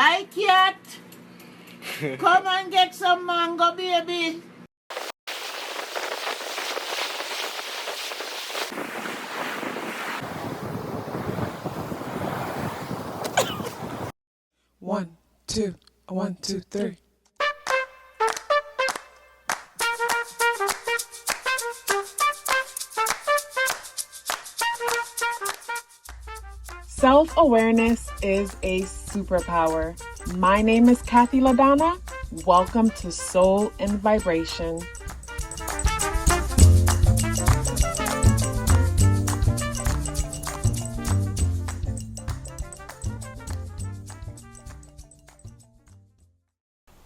Hi, cat. Come and get some mango, baby. One, two, 1, 2, 3. Self-awareness is a superpower. My name is KathyLaDonna. Welcome to Soul and Vibration.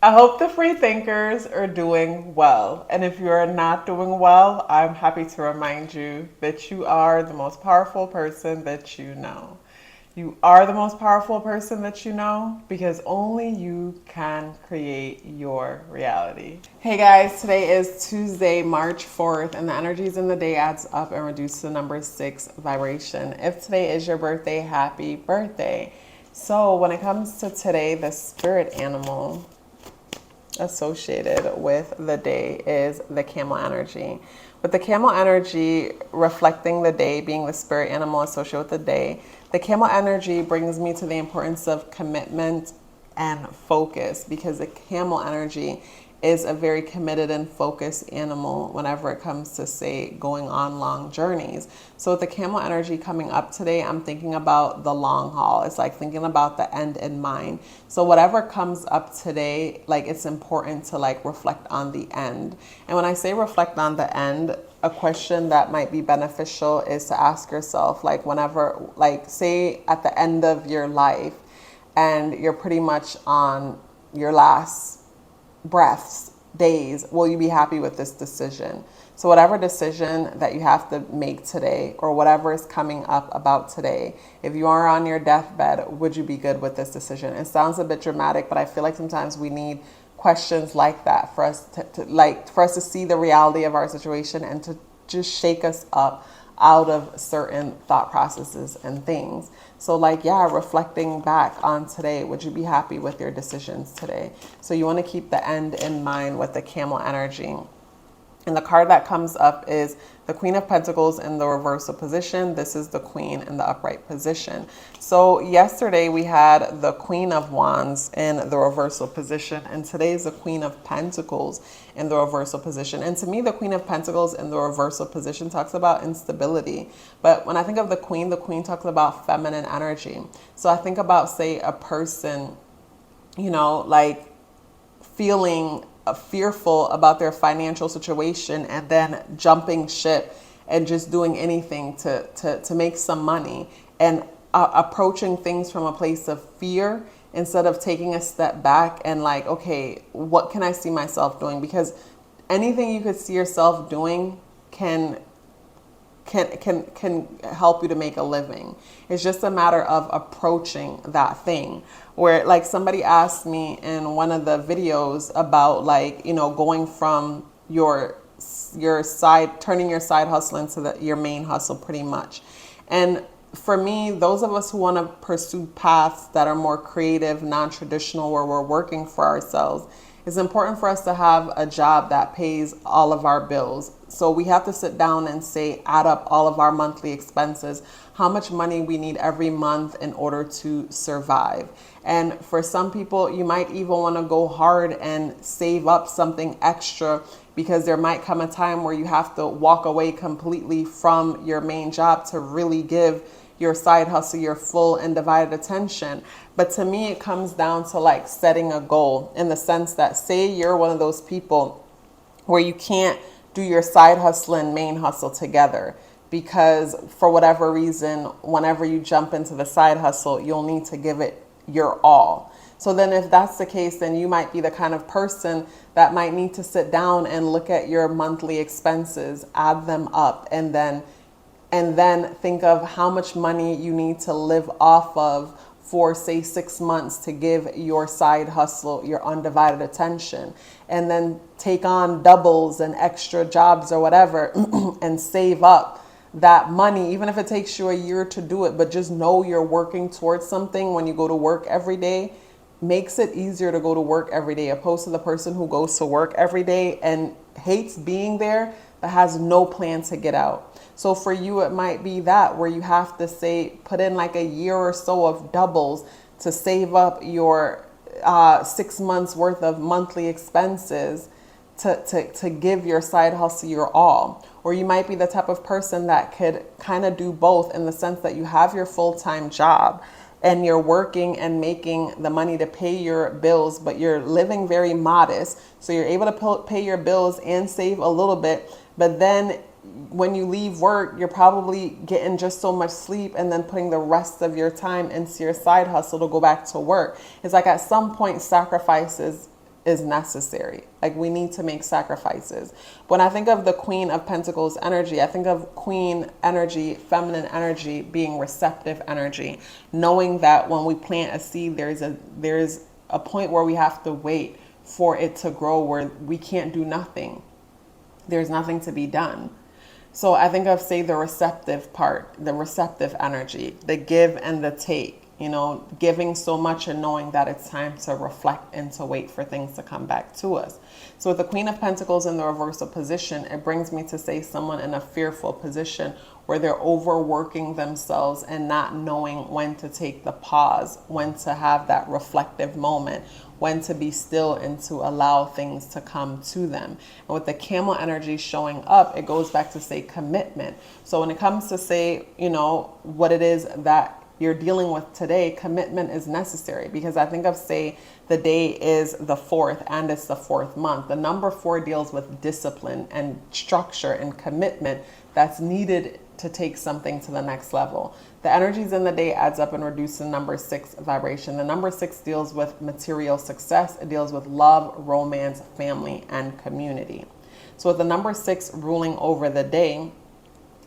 I hope the free thinkers are doing well. And if you're not doing well, I'm happy to remind you that you are the most powerful person that you know. You are the most powerful person that you know because only you can create your reality. Hey guys, today is Tuesday, March 4th, and the energies in the day adds up and reduce to the number 6 vibration. If today is your birthday, happy birthday. So when it comes to today, the spirit animal associated with the day is the camel energy. With the camel energy reflecting the day, being the spirit animal associated with the day, the camel energy brings me to the importance of commitment and focus, because the camel energy is a very committed and focused animal whenever it comes to, say, going on long journeys. So with the camel energy coming up today, I'm thinking about the long haul. It's like thinking about the end in mind. So whatever comes up today, like, it's important to like reflect on the end. And when I say reflect on the end, a question that might be beneficial is to ask yourself, like, whenever, like, say at the end of your life and you're pretty much on your last breaths, days, will you be happy with this decision? So whatever decision that you have to make today, or whatever is coming up about today, if you are on your deathbed, would you be good with this decision? It sounds a bit dramatic, but I feel like sometimes we need questions like that for us to see the reality of our situation and to just shake us up out of certain thought processes and things. So like, yeah, reflecting back on today, would you be happy with your decisions today? So you want to keep the end in mind with the camel energy. And the card that comes up is the Queen of Pentacles in the reversal position. This is the Queen in the upright position. So yesterday we had the Queen of Wands in the reversal position, and today is the Queen of Pentacles in the reversal position. And to me, the Queen of Pentacles in the reversal position talks about instability. But when I think of the Queen talks about feminine energy. So I think about, say, a person, you know, like feeling fearful about their financial situation and then jumping ship and just doing anything to make some money, and approaching things from a place of fear instead of taking a step back and like, okay, what can I see myself doing? Because anything you could see yourself doing can help you to make a living. It's just a matter of approaching that thing. Where, like, somebody asked me in one of the videos about, like, you know, going from your side, turning your side hustle into your main hustle pretty much. And for me, those of us who want to pursue paths that are more creative, non-traditional, where we're working for ourselves, it's important for us to have a job that pays all of our bills. So we have to sit down and say, add up all of our monthly expenses, how much money we need every month in order to survive. And for some people, you might even want to go hard and save up something extra, because there might come a time where you have to walk away completely from your main job to really give your side hustle your full and divided attention. But to me, it comes down to like setting a goal, in the sense that, say you're one of those people where you can't do your side hustle and main hustle together, because for whatever reason, whenever you jump into the side hustle, you'll need to give it your all. So then if that's the case, then you might be the kind of person that might need to sit down and look at your monthly expenses, add them up, and then think of how much money you need to live off of for, say, 6 months to give your side hustle your undivided attention, and then take on doubles and extra jobs or whatever and save up that money, even if it takes you a year to do it. But just know you're working towards something when you go to work every day. makes it easier to go to work every day, opposed to the person who goes to work every day and hates being there but has no plan to get out. So for you, it might be that where you have to say, put in like a year or so of doubles to save up your 6 months worth of monthly expenses to give your side hustle your all. Or you might be the type of person that could kind of do both, in the sense that you have your full-time job and you're working and making the money to pay your bills, but you're living very modest. So you're able to pay your bills and save a little bit. But then when you leave work, you're probably getting just so much sleep and then putting the rest of your time into your side hustle to go back to work. It's like at some point, sacrifices is necessary. Like, we need to make sacrifices. When I think of the Queen of Pentacles energy, I think of Queen energy, feminine energy, being receptive energy, knowing that when we plant a seed, there's a point where we have to wait for it to grow, where we can't do nothing. There's nothing to be done. So I think of, say, the receptive part, the receptive energy, the give and the take. You know, giving so much and knowing that it's time to reflect and to wait for things to come back to us. So with the Queen of Pentacles in the reversal position, it brings me to say someone in a fearful position where they're overworking themselves and not knowing when to take the pause, when to have that reflective moment, when to be still and to allow things to come to them. And with the Camel energy showing up, it goes back to say commitment. So when it comes to say, you know, what it is that you're dealing with today, commitment is necessary, because I think of, say, the day is the 4th and it's the 4th month. The number 4 deals with discipline and structure and commitment that's needed to take something to the next level. The energies in the day adds up and reduces the number 6 vibration. The number 6 deals with material success. It deals with love, romance, family, and community. So with the number 6 ruling over the day,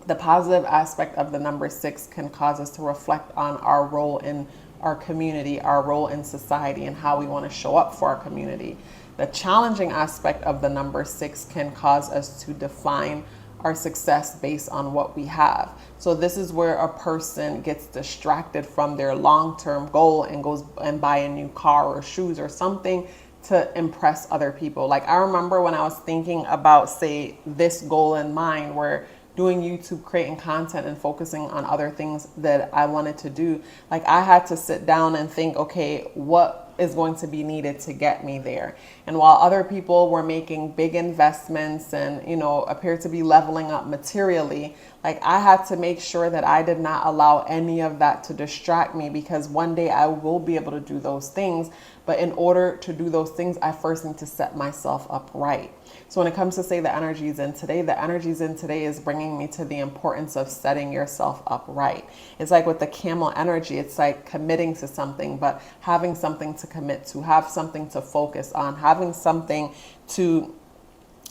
the positive aspect of the number 6 can cause us to reflect on our role in our community, our role in society, and how we want to show up for our community. The challenging aspect of the number 6 can cause us to define our success based on what we have. So this is where a person gets distracted from their long-term goal and goes and buy a new car or shoes or something to impress other people. Like, I remember when I was thinking about, say, this goal in mind, where doing YouTube, creating content, and focusing on other things that I wanted to do, like, I had to sit down and think, okay, what is going to be needed to get me there? And while other people were making big investments and, you know, appeared to be leveling up materially, like, I had to make sure that I did not allow any of that to distract me, because one day I will be able to do those things. But in order to do those things, I first need to set myself up right. So when it comes to, say, the energies in today, the energies in today is bringing me to the importance of setting yourself up right. It's like with the Camel energy, it's like committing to something, but having something to commit to, have something to focus on, having something to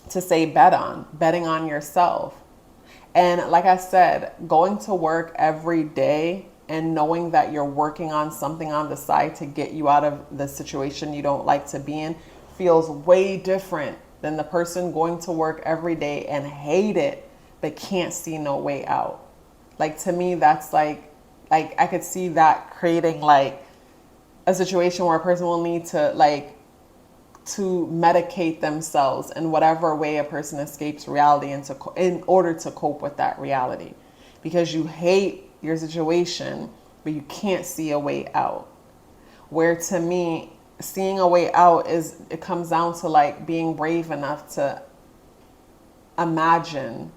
say betting on yourself. And like I said, going to work every day and knowing that you're working on something on the side to get you out of the situation you don't like to be in feels way different than the person going to work every day and hate it but can't see no way out. Like, to me, that's like I could see that creating like a situation where a person will need to medicate themselves in whatever way a person escapes reality in order to cope with that reality, because you hate your situation but you can't see a way out. Where, to me, seeing a way out it comes down to like being brave enough to imagine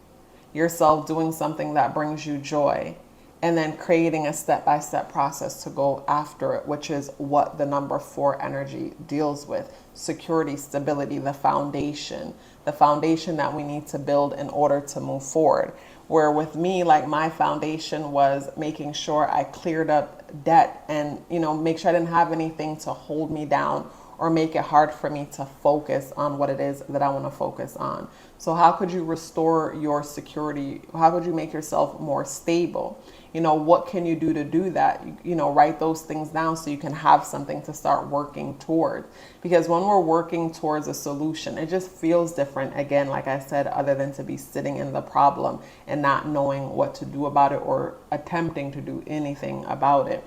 yourself doing something that brings you joy, and then creating a step-by-step process to go after it, which is what the number 4 energy deals with. Security, stability, the foundation that we need to build in order to move forward. Where with me, like, my foundation was making sure I cleared up debt and, you know, make sure I didn't have anything to hold me down or make it hard for me to focus on what it is that I want to focus on. So how could you restore your security? How could you make yourself more stable? You know, what can you do to do that? You know, write those things down so you can have something to start working toward. Because when we're working towards a solution, it just feels different, again, like I said, other than to be sitting in the problem and not knowing what to do about it or attempting to do anything about it.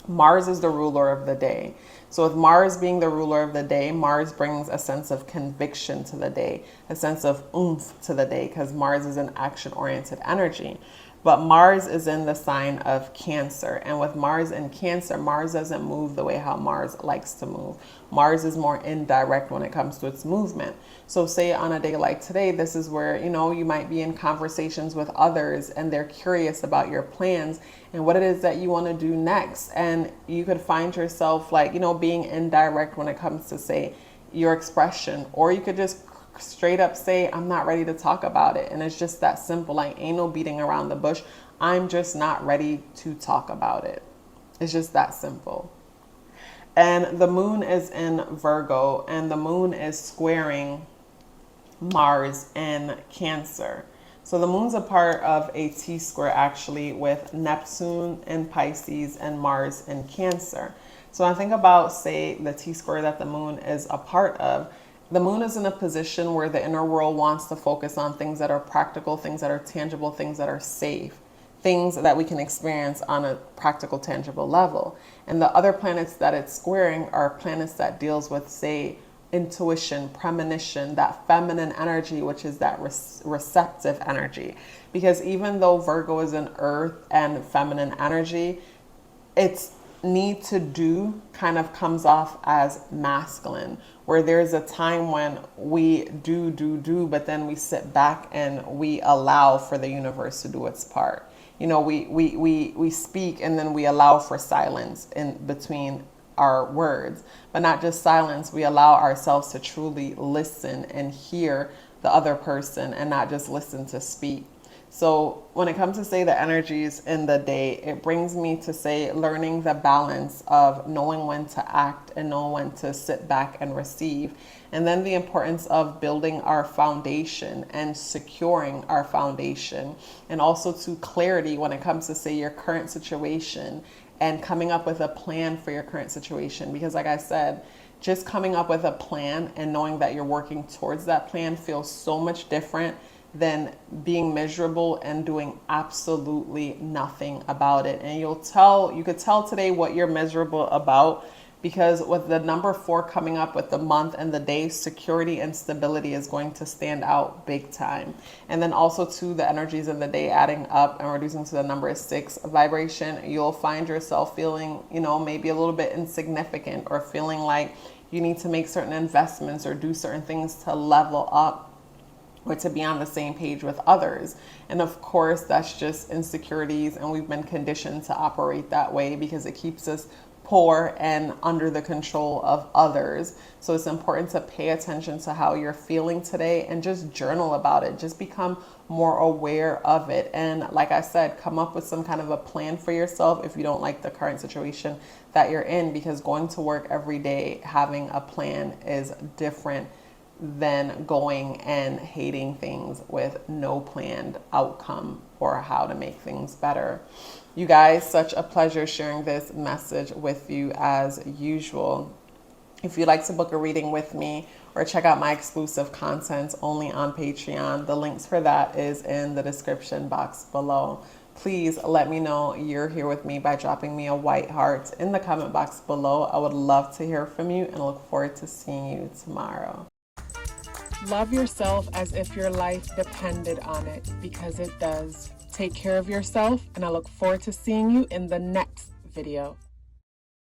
Mars is the ruler of the day. So with Mars being the ruler of the day, Mars brings a sense of conviction to the day, a sense of oomph to the day, because Mars is an action-oriented energy. But Mars is in the sign of Cancer. And with Mars in Cancer, Mars doesn't move the way how Mars likes to move. Mars is more indirect when it comes to its movement. So say on a day like today, this is where, you might be in conversations with others and they're curious about your plans and what it is that you want to do next. And you could find yourself like, being indirect when it comes to, say, your expression, or you could just straight up say, I'm not ready to talk about it. And it's just that simple. Like, ain't no beating around the bush. I'm just not ready to talk about it. It's just that simple. And the moon is in Virgo, and the moon is squaring Mars in Cancer. So the moon's a part of a T-square actually with Neptune in Pisces and Mars in Cancer. So when I think about, say, the T-square that the moon is a part of, the moon is in a position where the inner world wants to focus on things that are practical, things that are tangible, things that are safe, things that we can experience on a practical, tangible level. And the other planets that it's squaring are planets that deals with, say, intuition, premonition, that feminine energy, which is that receptive energy. Because even though Virgo is an earth and feminine energy, its need to do kind of comes off as masculine, where there's a time when we do, but then we sit back and we allow for the universe to do its part. We speak and then we allow for silence in between our words, but not just silence. We allow ourselves to truly listen and hear the other person and not just listen to speak. So when it comes to, say, the energies in the day, it brings me to, say, learning the balance of knowing when to act and knowing when to sit back and receive. And then the importance of building our foundation and securing our foundation. And also to clarity when it comes to, say, your current situation and coming up with a plan for your current situation. Because like I said, just coming up with a plan and knowing that you're working towards that plan feels so much different than being miserable and doing absolutely nothing about it. And you could tell today what you're miserable about, because with the number 4 coming up with the month and the day, security and stability is going to stand out big time. And then also to the energies in the day adding up and reducing to the number 6 vibration, you'll find yourself feeling, maybe a little bit insignificant, or feeling like you need to make certain investments or do certain things to level up or to be on the same page with others. And of course, that's just insecurities, and we've been conditioned to operate that way because it keeps us poor and under the control of others. So it's important to pay attention to how you're feeling today and just journal about it. Just become more aware of it. And like I said, come up with some kind of a plan for yourself if you don't like the current situation that you're in, because going to work every day having a plan is different than going and hating things with no planned outcome or how to make things better. You guys, such a pleasure sharing this message with you as usual. If you'd like to book a reading with me or check out my exclusive content only on Patreon, the links for that is in the description box below. Please let me know you're here with me by dropping me a white heart in the comment box below. I would love to hear from you and look forward to seeing you tomorrow. Love yourself as if your life depended on it, because it does. Take care of yourself, and I look forward to seeing you in the next video.